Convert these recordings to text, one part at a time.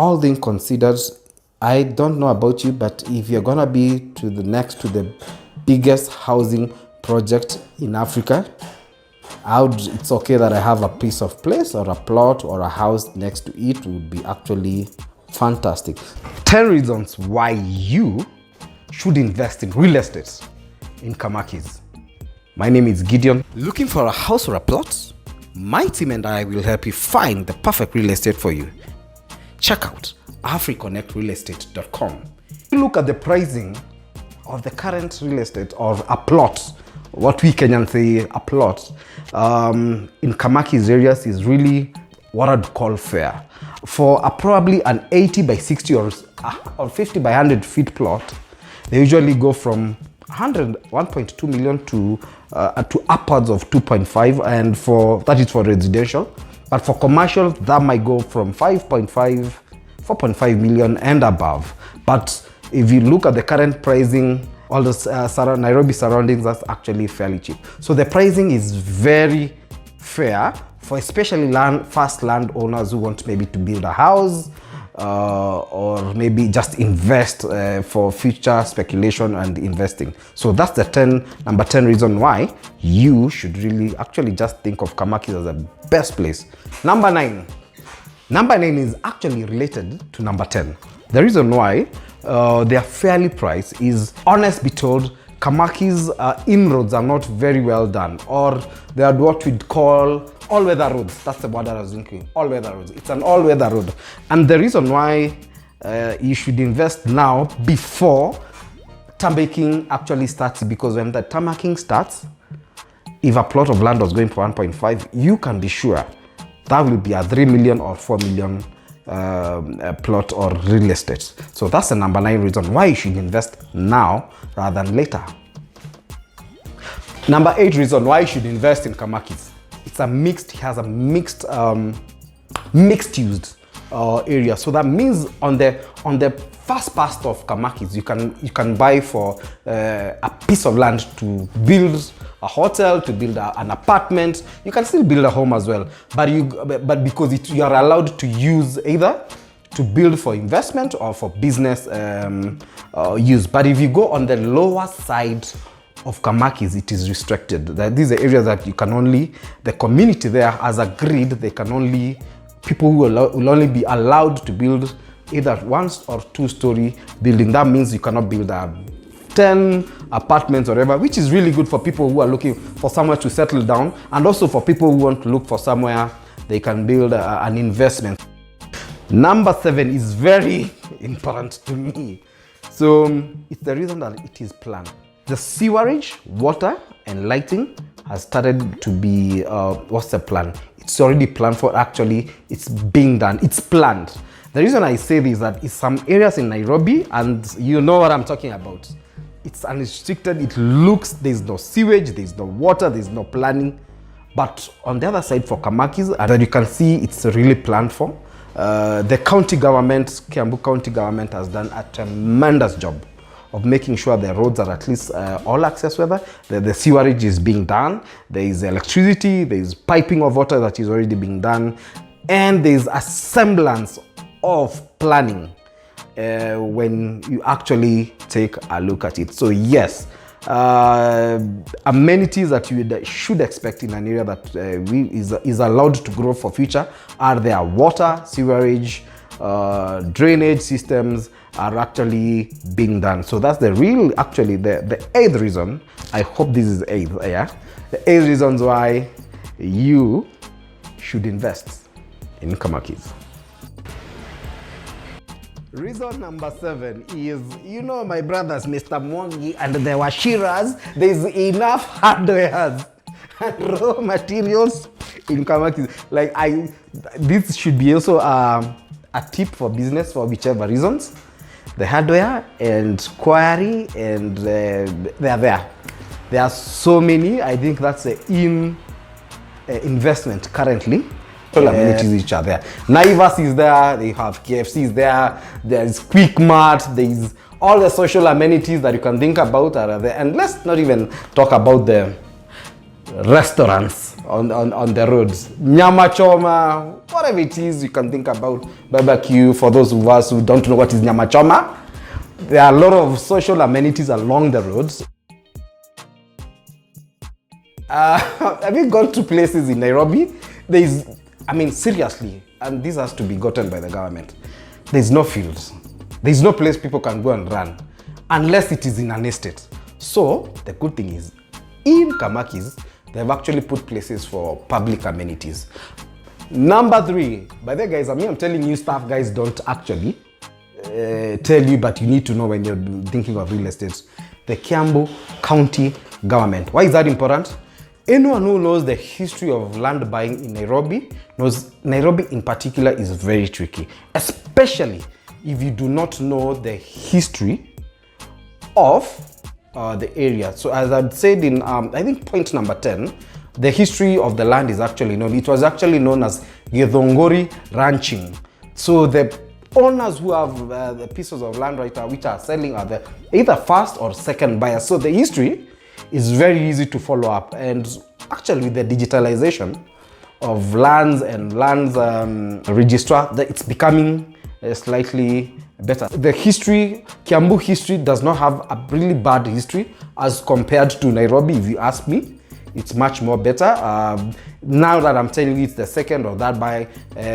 all things considered, I don't know about you, but if you're gonna be to the biggest housing project in Africa, it's okay that I have a piece of place or a plot or a house next to it. Would be actually fantastic. 10 reasons why you should invest in real estate in Kamakis. My name is Gideon. Looking for a house or a plot? My team and I will help you find the perfect real estate for you. Check out africonnectrealestate.com. Look at the pricing of the current real estate or a plot. What we Kenyans say a plot in Kamakis areas is really what I'd call fair. For probably an 80 by 60 or 50 by 100 feet plot, they usually go from 1.2 million to upwards of 2.5, and that is for residential. But for commercial, that might go from 5.5, 4.5 million and above. But if you look at the current pricing, all the Nairobi surroundings, that's actually fairly cheap. So the pricing is very fair for especially first land owners who want maybe to build a house or maybe just invest for future speculation and investing. So that's the number 10 reason why you should really actually just think of Kamakis as the best place. Number 9 is actually related to number 10. The reason why they are fairly priced is, honest be told, Kamakis inroads are not very well done, or they are what we'd call all-weather roads. That's the word I was thinking, all-weather roads. It's an all-weather road. And the reason why you should invest now before tarmacking actually starts, because when the tarmacking starts, if a plot of land was going for 1.5, you can be sure that will be a 3 million or 4 million plot or real estate. So that's the number 9 reason why you should invest now rather than later. Number 8 reason why you should invest in Kamakis. It has a mixed use area. So that means on the first part of Kamakis, you can buy for a piece of land to build a hotel, to build an apartment. You can still build a home as well, but because you are allowed to use either to build for investment or for business use. But if you go on the lower side of Kamakis, it is restricted. These are areas that you can only, the community there has agreed, people who will only be allowed to build either 1 or 2 story building. That means you cannot build 10 apartments or whatever, which is really good for people who are looking for somewhere to settle down, and also for people who want to look for somewhere they can build an investment. Number 7 is very important to me. So it's the reason that it is planned. The sewerage, water, and lighting has started to be, what's the plan? It's already planned for, actually, it's being done, it's planned. The reason I say this is that it's some areas in Nairobi, and you know what I'm talking about. It's unrestricted, there's no sewage, there's no water, there's no planning. But on the other side for Kamakis, and you can see it's really planned for. The county government, Kiambu County government, has done a tremendous job of making sure the roads are at least all access weather. The sewerage is being done. There is electricity, there is piping of water that is already being done. And there is a semblance of planning when you actually take a look at it. So yes, amenities that you should expect in an area that is allowed to grow for future are there. Water, sewerage, drainage systems are actually being done. So that's the 8th reason. I hope this is 8th, yeah? The 8th reasons why you should invest in Kamakis. Reason number 7 is, my brothers, Mr. Mwangi and the Washiras, there's enough hardware and raw materials in Kamakis. This should be also a tip for business for whichever reasons. The hardware and quarry, and they are there. There are so many. I think that's an investment currently. All amenities which are there. Naivas is there, they have KFC is there, there's Quick Mart, there's all the social amenities that you can think about are there. And let's not even talk about the restaurants on the roads. Nyama choma, whatever it is you can think about. Barbecue, for those of us who don't know what is nyama choma, there are a lot of social amenities along the roads. Have you gone to places in Nairobi? Seriously, and this has to be gotten by the government. There's no fields. There's no place people can go and run unless it is in an estate. So the good thing is, in Kamakis, they've actually put places for public amenities. Number 3, by the way, guys, I'm telling you stuff guys don't actually tell you, but you need to know when you're thinking of real estate. The Kiambu County government. Why is that important? Anyone who knows the history of land buying in Nairobi knows Nairobi in particular is very tricky, especially if you do not know the history of the area. So as I'd said in, I think point number 10, the history of the land is actually known. It was actually known as Githongori ranching. So the owners who have the pieces of land right now, which are selling, are the either first or second buyers. So the history is very easy to follow up. And actually with the digitalization of lands and lands registrar, it's becoming slightly better. The history, Kiambu history does not have a really bad history as compared to Nairobi, if you ask me. It's much more better. Now that I'm telling you it's the second or third by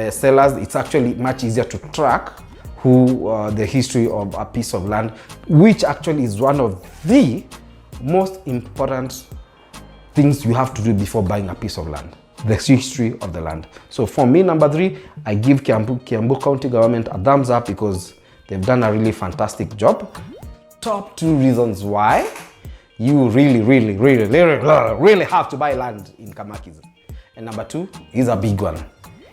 sellers, it's actually much easier to track who the history of a piece of land, which actually is one of the most important things you have to do before buying a piece of land. The history of the land. So for me, number 3, I give Kiambu County government a thumbs up because they've done a really fantastic job. Top 2 reasons why you really have to buy land in Kamakis. And number 2 is a big one.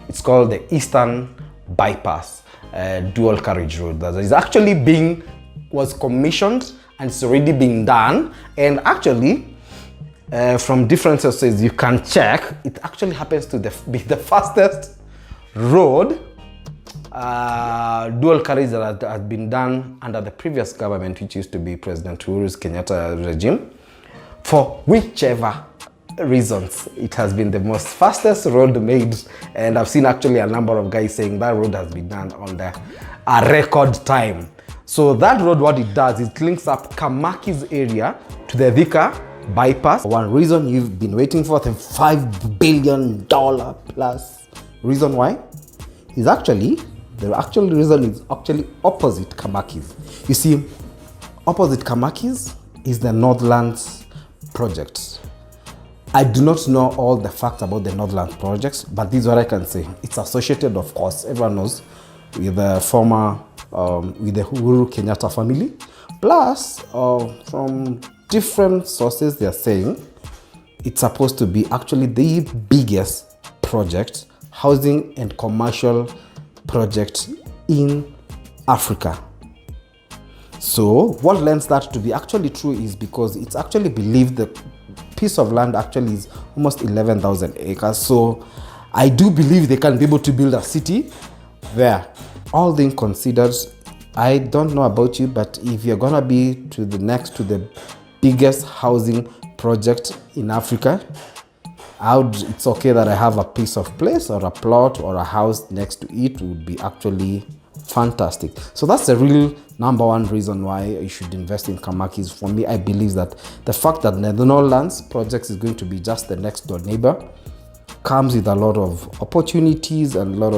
It's called the Eastern Bypass Dual Carriage Road. That is actually was commissioned and it's already been done. And actually, from different sources you can check, it actually happens to be the fastest road dual carriage that has been done under the previous government, which used to be President Uhuru's Kenyatta regime. For whichever reasons, it has been the most fastest road made, and I've seen actually a number of guys saying that road has been done on a record time. So that road, what it does, it links up Kamakis area to the Thika bypass. One reason you've been waiting for, the $5 billion plus reason why is actually, the actual reason is actually opposite Kamakis. You see, opposite Kamakis is the Northland Project. I do not know all the facts about the Northland projects, but this is what I can say. It's associated, of course, everyone knows, with the former, with the Uhuru Kenyatta family. Plus, from different sources, they're saying it's supposed to be actually the biggest project, housing and commercial project in Africa. So what lends that to be actually true is because it's actually believed the piece of land actually is almost 11,000 acres. So I do believe they can be able to build a city there. All things considered, I don't know about you, but if you're gonna be to the biggest housing project in Africa, it's okay that I have a piece of place or a plot or a house next to it. Would be actually fantastic. So that's the real number 1 reason why you should invest in Kamakis. For me, I believe that the fact that the Northlands project is going to be just the next door neighbor comes with a lot of opportunities and a lot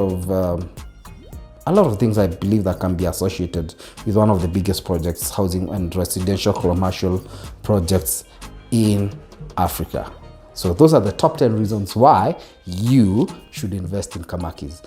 of things I believe that can be associated with one of the biggest projects, housing and residential commercial projects in Africa. So those are the top 10 reasons why you should invest in Kamakis.